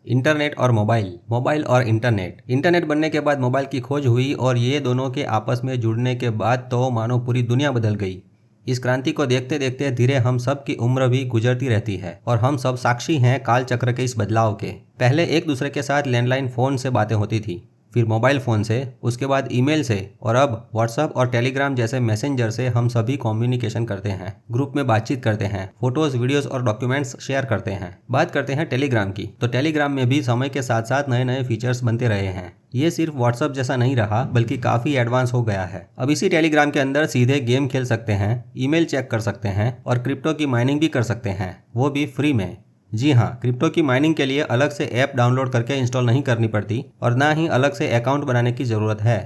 Internet और mobile, mobile और internet बनने के बाद मोबाइल की खोज हुई और ये दोनों के आपस में जुड़ने के बाद तो मानो पूरी दुनिया बदल गई। इस क्रांति को देखते देखते धीरे हम सब की उम्र भी गुजरती रहती है और हम सब साक्षी हैं काल चक्र के इस बदलाव के। पहले एक दूसरे के साथ लैंडलाइन फ़ोन से बातें होती थी, फिर मोबाइल फ़ोन से, उसके बाद ईमेल से और अब व्हाट्सएप और टेलीग्राम जैसे मैसेंजर से हम सभी कम्युनिकेशन करते हैं, ग्रुप में बातचीत करते हैं, फोटोज, वीडियोस और डॉक्यूमेंट्स शेयर करते हैं। बात करते हैं टेलीग्राम की, तो टेलीग्राम में भी समय के साथ साथ नए नए फीचर्स बनते रहे हैं। ये सिर्फ व्हाट्सएप जैसा नहीं रहा बल्कि काफ़ी एडवांस हो गया है। अब इसी टेलीग्राम के अंदर सीधे गेम खेल सकते हैं, ईमेल चेक कर सकते हैं और क्रिप्टो की माइनिंग भी कर सकते हैं, वो भी फ्री में। जी हाँ, क्रिप्टो की माइनिंग के लिए अलग से ऐप डाउनलोड करके इंस्टॉल नहीं करनी पड़ती और ना ही अलग से अकाउंट बनाने की ज़रूरत है।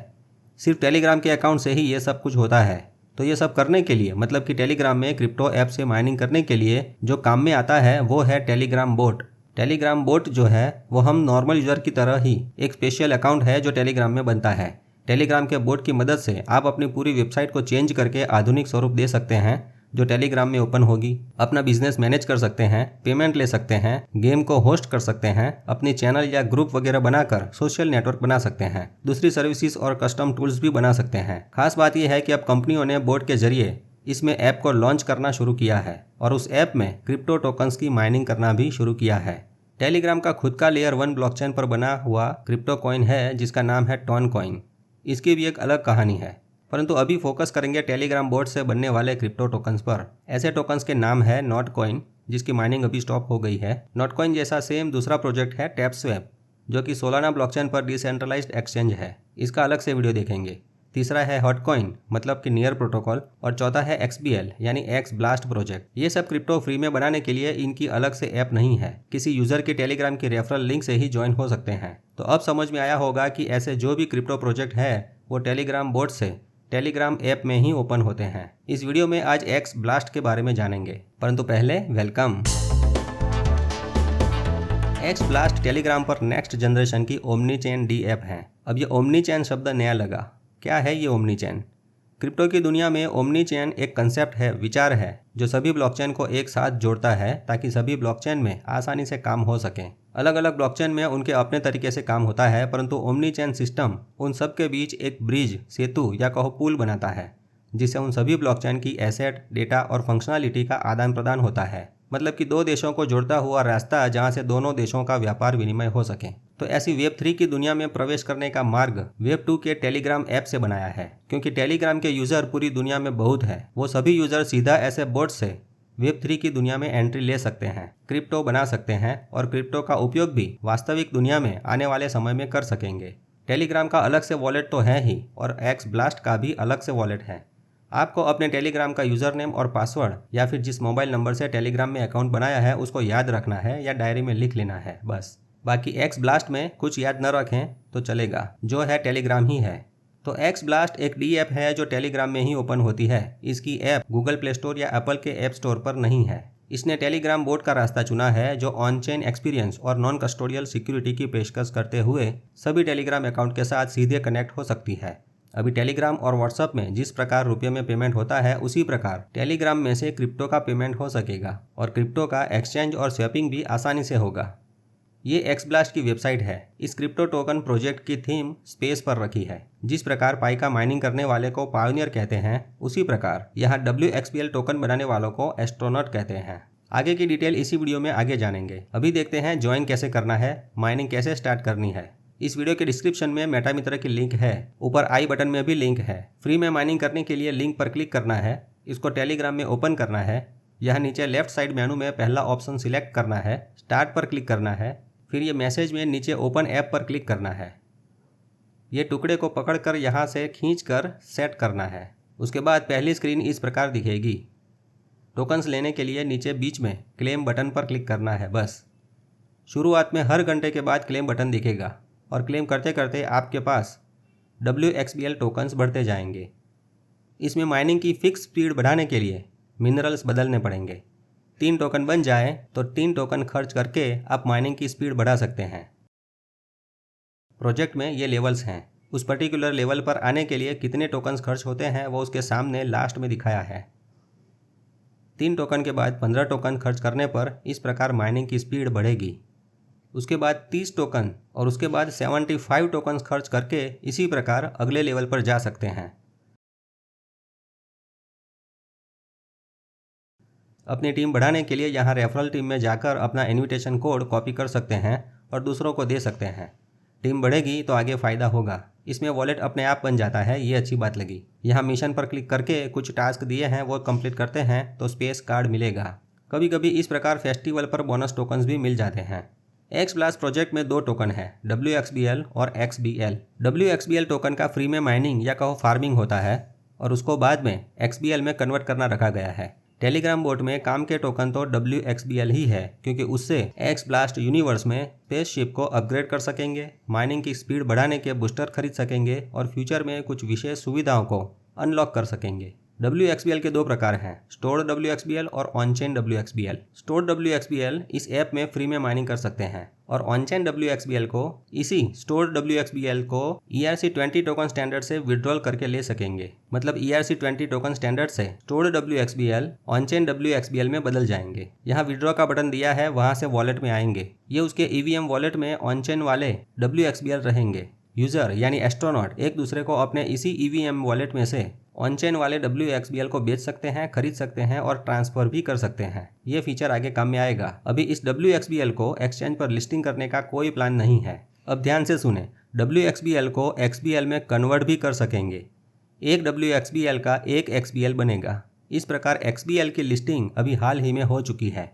सिर्फ टेलीग्राम के अकाउंट से ही ये सब कुछ होता है। तो ये सब करने के लिए, मतलब कि टेलीग्राम में क्रिप्टो ऐप से माइनिंग करने के लिए जो काम में आता है वो है टेलीग्राम बोट। टेलीग्राम बोट जो है वो हम नॉर्मल यूज़र की तरह ही एक स्पेशल अकाउंट है जो टेलीग्राम में बनता है। टेलीग्राम के बोट की मदद से आप अपनी पूरी वेबसाइट को चेंज करके आधुनिक स्वरूप दे सकते हैं जो टेलीग्राम में ओपन होगी। अपना बिजनेस मैनेज कर सकते हैं, पेमेंट ले सकते हैं, गेम को होस्ट कर सकते हैं, अपनी चैनल या ग्रुप वगैरह बनाकर सोशल नेटवर्क बना सकते हैं, दूसरी सर्विसेज और कस्टम टूल्स भी बना सकते हैं। खास बात यह है कि अब कंपनियों ने बोट के जरिए इसमें ऐप को लॉन्च करना शुरू किया है और उस ऐप में क्रिप्टो टोकन्स की माइनिंग करना भी शुरू किया है। टेलीग्राम का खुद का लेयर 1 ब्लॉकचेन पर बना हुआ क्रिप्टो कॉइन है जिसका नाम है टॉन कॉइन। इसकी भी एक अलग कहानी है, परंतु अभी फोकस करेंगे टेलीग्राम बोट से बनने वाले क्रिप्टो टोकन्स पर। ऐसे टोकन्स के नाम है नॉट कॉइन, जिसकी माइनिंग अभी स्टॉप हो गई है। नॉट कॉइन जैसा सेम दूसरा प्रोजेक्ट है टैपस्वैप, जो कि सोलाना ब्लॉकचेन पर डिसेंट्रलाइज्ड एक्सचेंज है, इसका अलग से वीडियो देखेंगे। तीसरा है हॉट कॉइन, मतलब कि नियर प्रोटोकॉल, और चौथा है XBL यानी एक्स ब्लास्ट प्रोजेक्ट। ये सब क्रिप्टो फ्री में बनाने के लिए इनकी अलग से ऐप नहीं है, किसी यूजर के टेलीग्राम की रेफरल लिंक से ही ज्वाइन हो सकते हैं। तो अब समझ में आया होगा कि ऐसे जो भी क्रिप्टो प्रोजेक्ट है वो टेलीग्राम बोट से टेलीग्राम ऐप में ही ओपन होते हैं। इस वीडियो में आज एक्स ब्लास्ट के बारे में जानेंगे, परंतु पहले वेलकम। एक्स ब्लास्ट टेलीग्राम पर नेक्स्ट जनरेशन की ओमनी चेन डी ऐप है। अब ये ओमनी चेन शब्द नया लगा, क्या है ये ओमनी चेन? क्रिप्टो की दुनिया में ओमनी चेन एक कंसेप्ट है, विचार है, जो सभी ब्लॉकचेन को एक साथ जोड़ता है ताकि सभी ब्लॉकचेन में आसानी से काम हो सके। अलग अलग ब्लॉकचेन में उनके अपने तरीके से काम होता है, परंतु ओमनी चेन सिस्टम उन सब के बीच एक ब्रिज, सेतु या कहो पुल बनाता है, जिससे उन सभी ब्लॉकचेन की एसेट, डेटा और फंक्शनलिटी का आदान प्रदान होता है। मतलब कि दो देशों को जोड़ता हुआ रास्ता जहां से दोनों देशों का व्यापार विनिमय हो सके। तो ऐसी वेब 3 की दुनिया में प्रवेश करने का मार्ग वेब 2 के टेलीग्राम ऐप से बनाया है। क्योंकि टेलीग्राम के यूजर पूरी दुनिया में बहुत है, वो सभी यूजर सीधा ऐसे बोट से वेब 3 की दुनिया में एंट्री ले सकते हैं, क्रिप्टो बना सकते हैं और क्रिप्टो का उपयोग भी वास्तविक दुनिया में आने वाले समय में कर सकेंगे। टेलीग्राम का अलग से वॉलेट तो है ही और एक्स ब्लास्ट का भी अलग से वॉलेट है। आपको अपने टेलीग्राम का यूज़र नेम और पासवर्ड या फिर जिस मोबाइल नंबर से टेलीग्राम में अकाउंट बनाया है उसको याद रखना है या डायरी में लिख लेना है बस। बाकी एक्स ब्लास्ट में कुछ याद न रखें तो चलेगा, जो है टेलीग्राम ही है। तो एक्स ब्लास्ट एक डी ऐप है जो टेलीग्राम में ही ओपन होती है। इसकी ऐप गूगल प्ले स्टोर या एप्पल के ऐप स्टोर पर नहीं है। इसने टेलीग्राम बोट का रास्ता चुना है जो ऑन चेन एक्सपीरियंस और नॉन कस्टोडियल सिक्योरिटी की पेशकश करते हुए सभी टेलीग्राम अकाउंट के साथ सीधे कनेक्ट हो सकती है। अभी टेलीग्राम और व्हाट्सएप में जिस प्रकार रुपये में पेमेंट होता है उसी प्रकार टेलीग्राम में से क्रिप्टो का पेमेंट हो सकेगा और क्रिप्टो का एक्सचेंज और स्वैपिंग भी आसानी से होगा। ये एक्स ब्लास्ट की वेबसाइट है। इस क्रिप्टो टोकन प्रोजेक्ट की थीम स्पेस पर रखी है। जिस प्रकार पाई का माइनिंग करने वाले को पायोनियर कहते हैं, उसी प्रकार यहाँ WXBL टोकन बनाने वालों को एस्ट्रोनॉट कहते हैं। आगे की डिटेल इसी वीडियो में आगे जानेंगे। अभी देखते हैं ज्वाइन कैसे करना है, माइनिंग कैसे स्टार्ट करनी है। इस वीडियो के डिस्क्रिप्शन में मेटामित्र की लिंक है, ऊपर आई बटन में भी लिंक है। फ्री में माइनिंग करने के लिए लिंक पर क्लिक करना है, इसको टेलीग्राम में ओपन करना है। यहाँ नीचे लेफ्ट साइड मेनू में पहला ऑप्शन सिलेक्ट करना है, स्टार्ट पर क्लिक करना है, फिर ये मैसेज में नीचे ओपन ऐप पर क्लिक करना है। ये टुकड़े को पकड़कर यहाँ से खींचकर सेट करना है। उसके बाद पहली स्क्रीन इस प्रकार दिखेगी। टोकन्स लेने के लिए नीचे बीच में क्लेम बटन पर क्लिक करना है बस। शुरुआत में हर घंटे के बाद क्लेम बटन दिखेगा और क्लेम करते करते आपके पास WXBL टोकन्स बढ़ते जाएंगे। इसमें माइनिंग की फिक्स स्पीड बढ़ाने के लिए मिनरल्स बदलने पड़ेंगे। 3 टोकन बन जाए तो 3 टोकन खर्च करके आप माइनिंग की स्पीड बढ़ा सकते हैं। प्रोजेक्ट में ये लेवल्स हैं। उस पर्टिकुलर लेवल पर आने के लिए कितने टोकन्स खर्च होते हैं वो उसके सामने लास्ट में दिखाया है। 3 टोकन के बाद 15 टोकन खर्च करने पर इस प्रकार माइनिंग की स्पीड बढ़ेगी। उसके बाद 30 टोकन और उसके बाद 75 टोकन खर्च करके इसी प्रकार अगले लेवल पर जा सकते हैं। अपनी टीम बढ़ाने के लिए यहाँ रेफरल टीम में जाकर अपना इनविटेशन कोड कॉपी कर सकते हैं और दूसरों को दे सकते हैं। टीम बढ़ेगी तो आगे फ़ायदा होगा। इसमें वॉलेट अपने आप बन जाता है, ये अच्छी बात लगी। यहाँ मिशन पर क्लिक करके कुछ टास्क दिए हैं वो कंप्लीट करते हैं तो स्पेस कार्ड मिलेगा। कभी कभी इस प्रकार फेस्टिवल पर बोनस टोकन्स भी मिल जाते हैं। एक्स ब्लास्ट प्रोजेक्ट में 2 टोकन है, WXBL और XBL। WXBL टोकन का फ्री में माइनिंग या कहो फार्मिंग होता है और उसको बाद में XBL में कन्वर्ट करना रखा गया है। टेलीग्राम बोट में काम के टोकन तो WXBL ही है, क्योंकि उससे एक्स ब्लास्ट यूनिवर्स में स्पेसशिप को अपग्रेड कर सकेंगे, माइनिंग की स्पीड बढ़ाने के बूस्टर खरीद सकेंगे और फ्यूचर में कुछ विशेष सुविधाओं को अनलॉक कर सकेंगे। WXBL के 2 प्रकार हैं, स्टोर्ड WXBL और ऑन-चेन WXBL। स्टोर्ड WXBL इस ऐप में फ्री में माइनिंग कर सकते हैं और ऑन-चेन WXBL को इसी स्टोर्ड WXBL को ERC20 टोकन स्टैंडर्ड से विड्रॉल करके ले सकेंगे। मतलब ERC20 टोकन स्टैंडर्ड से स्टोर्ड WXBL ऑन-चेन WXBL में बदल जाएंगे। यहाँ विड्रॉ का बटन दिया है, वहां से वॉलेट में आएंगे। ये उसके EVM वॉलेट में ऑन-चेन वाले WXBL रहेंगे। यूजर यानी एस्ट्रोनॉट एक दूसरे को अपने इसी EVM वॉलेट में से ऑन-चेन वाले WXBL को बेच सकते हैं, खरीद सकते हैं और ट्रांसफर भी कर सकते हैं। ये फीचर आगे काम में आएगा। अभी इस WXBL को एक्सचेंज पर लिस्टिंग करने का कोई प्लान नहीं है। अब ध्यान से सुने, WXBL को XBL में कन्वर्ट भी कर सकेंगे। एक WXBL का एक XBL बनेगा। इस प्रकार XBL की लिस्टिंग अभी हाल ही में हो चुकी है।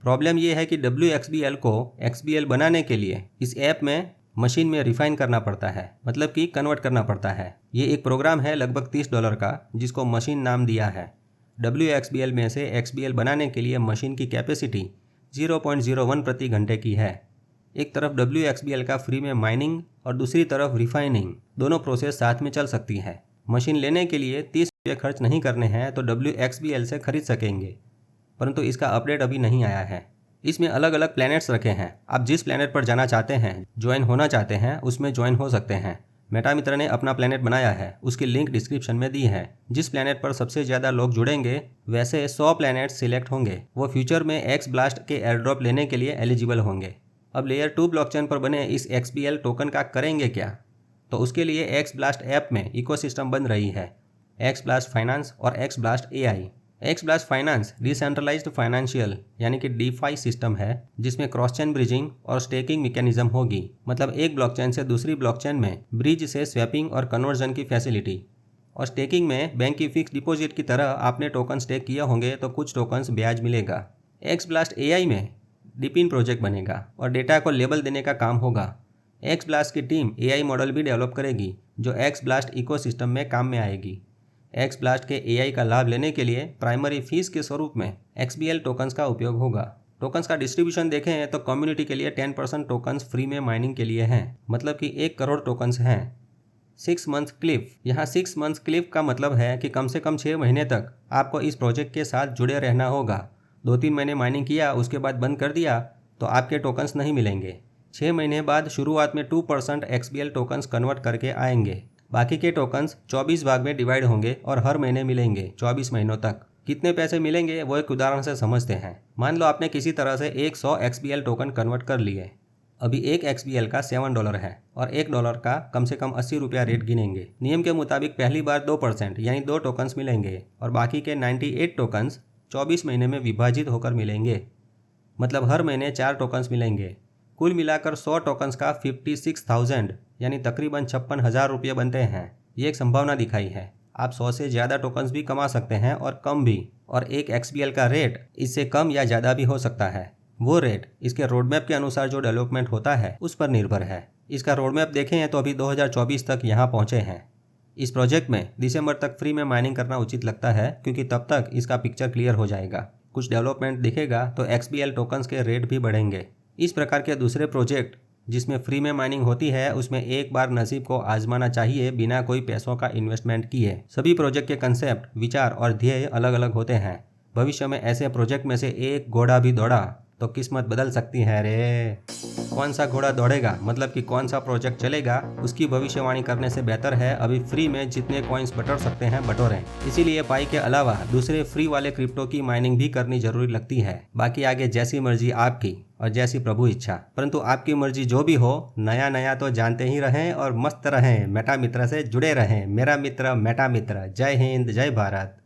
प्रॉब्लम यह है कि WXBL को XBL बनाने के लिए इस ऐप में मशीन में रिफाइन करना पड़ता है, मतलब कि कन्वर्ट करना पड़ता है। ये एक प्रोग्राम है लगभग $30 का, जिसको मशीन नाम दिया है। WXBL में से XBL बनाने के लिए मशीन की कैपेसिटी 0.01 प्रति घंटे की है। एक तरफ WXBL का फ्री में माइनिंग और दूसरी तरफ रिफाइनिंग, दोनों प्रोसेस साथ में चल सकती है। मशीन लेने के लिए 30 रुपये खर्च नहीं करने हैं तो WXBL से खरीद सकेंगे, परंतु इसका अपडेट अभी नहीं आया है। इसमें अलग अलग प्लैनेट्स रखे हैं। आप जिस प्लैनेट पर जाना चाहते हैं, ज्वाइन होना चाहते हैं, उसमें ज्वाइन हो सकते हैं। मेटा मित्र ने अपना प्लैनेट बनाया है, उसकी लिंक डिस्क्रिप्शन में दी है। जिस प्लैनेट पर सबसे ज़्यादा लोग जुड़ेंगे वैसे 100 प्लैनेट सिलेक्ट होंगे। वो फ्यूचर में एक्स ब्लास्ट के एयरड्रॉप लेने के लिए एलिजिबल होंगे। अब लेयर 2 ब्लॉकचेन पर बने इस XBL टोकन का करेंगे क्या? तो उसके लिए एक्स ब्लास्ट ऐप में इकोसिस्टम बन रही है, एक्स ब्लास्ट फाइनेंस और X blast AI। X blast finance decentralised financial यानी कि DeFi सिस्टम है, जिसमें क्रॉस चेन ब्रिजिंग और स्टेकिंग मैकेनिज्म होगी। मतलब एक ब्लॉकचेन से दूसरी ब्लॉकचेन में ब्रिज से स्वैपिंग और कन्वर्जन की फैसिलिटी। और स्टेकिंग में बैंक की फिक्स डिपॉजिट की तरह आपने टोकन स्टेक किए होंगे तो कुछ टोकन्स ब्याज मिलेगा। एक्स ब्लास्ट AI में डिपिन प्रोजेक्ट बनेगा और डेटा को लेबल देने का काम होगा। एक्स ब्लास्ट की टीम AI मॉडल भी डेवलप करेगी जो एक्स ब्लास्ट इकोसिस्टम में काम में आएगी। एक्स ब्लास्ट के AI का लाभ लेने के लिए प्राइमरी फीस के स्वरूप में XBL टोकन्स का उपयोग होगा। टोकन्स का डिस्ट्रीब्यूशन देखें तो कम्युनिटी के लिए 10% टोकन्स फ्री में माइनिंग के लिए हैं, मतलब कि 1 करोड़ टोकन्स हैं। 6 मंथ क्लिफ, यहाँ 6 मंथ क्लिफ का मतलब है कि कम से कम 6 महीने तक आपको इस प्रोजेक्ट के साथ जुड़े रहना होगा। 2-3 महीने माइनिंग किया, उसके बाद बंद कर दिया तो आपके टोकन्स नहीं मिलेंगे। 6 महीने बाद शुरुआत में 2% XBL टोकन्स कन्वर्ट करके आएंगे। बाकी के टोकन्स 24 भाग में डिवाइड होंगे और हर महीने मिलेंगे 24 महीनों तक। कितने पैसे मिलेंगे वो एक उदाहरण से समझते हैं। मान लो आपने किसी तरह से 100 XBL टोकन कन्वर्ट कर लिए। अभी एक XBL का $7 है और $1 का कम से कम 80 रुपया रेट गिनेंगे। नियम के मुताबिक पहली बार 2% यानी 2 टोकन्स मिलेंगे और बाकी के 98 टोकन्स 24 महीने में विभाजित होकर मिलेंगे। मतलब हर महीने 4 टोकन्स मिलेंगे। कुल मिलाकर 100 टोकन्स का 56,000 यानी तकरीबन 56,000 रुपये बनते हैं। ये एक संभावना दिखाई है। आप 100 से ज़्यादा टोकन्स भी कमा सकते हैं और कम भी, और एक XBL का रेट इससे कम या ज़्यादा भी हो सकता है। वो रेट इसके रोडमैप के अनुसार जो डेवलपमेंट होता है उस पर निर्भर है। इसका रोडमैप देखें तो अभी 2024 तक यहाँ पहुँचे हैं। इस प्रोजेक्ट में दिसंबर तक फ्री में माइनिंग करना उचित लगता है, क्योंकि तब तक इसका पिक्चर क्लियर हो जाएगा। कुछ डेवलपमेंट दिखेगा तो XBL टोकन्स के रेट भी बढ़ेंगे। इस प्रकार के दूसरे प्रोजेक्ट जिसमें फ्री में माइनिंग होती है उसमें एक बार नसीब को आजमाना चाहिए बिना कोई पैसों का इन्वेस्टमेंट किए। सभी प्रोजेक्ट के कंसेप्ट, विचार और ध्येय अलग अलग होते हैं। भविष्य में ऐसे प्रोजेक्ट में से एक घोड़ा भी दौड़ा तो किस्मत बदल सकती है रे। कौन सा घोड़ा दौड़ेगा मतलब कि कौन सा प्रोजेक्ट चलेगा, उसकी भविष्यवाणी करने से बेहतर है अभी फ्री में जितने कॉइन्स बटोर सकते हैं बटोरें। इसीलिए पाई के अलावा दूसरे फ्री वाले क्रिप्टो की माइनिंग भी करनी जरूरी लगती है। बाकी आगे जैसी मर्जी आपकी और जैसी प्रभु इच्छा, परंतु आपकी मर्जी जो भी हो, नया नया तो जानते ही रहें और मस्त रहें। मेटा मित्र से जुड़े रहें। मेरा मित्र मेटा मित्र। जय हिंद, जय भारत।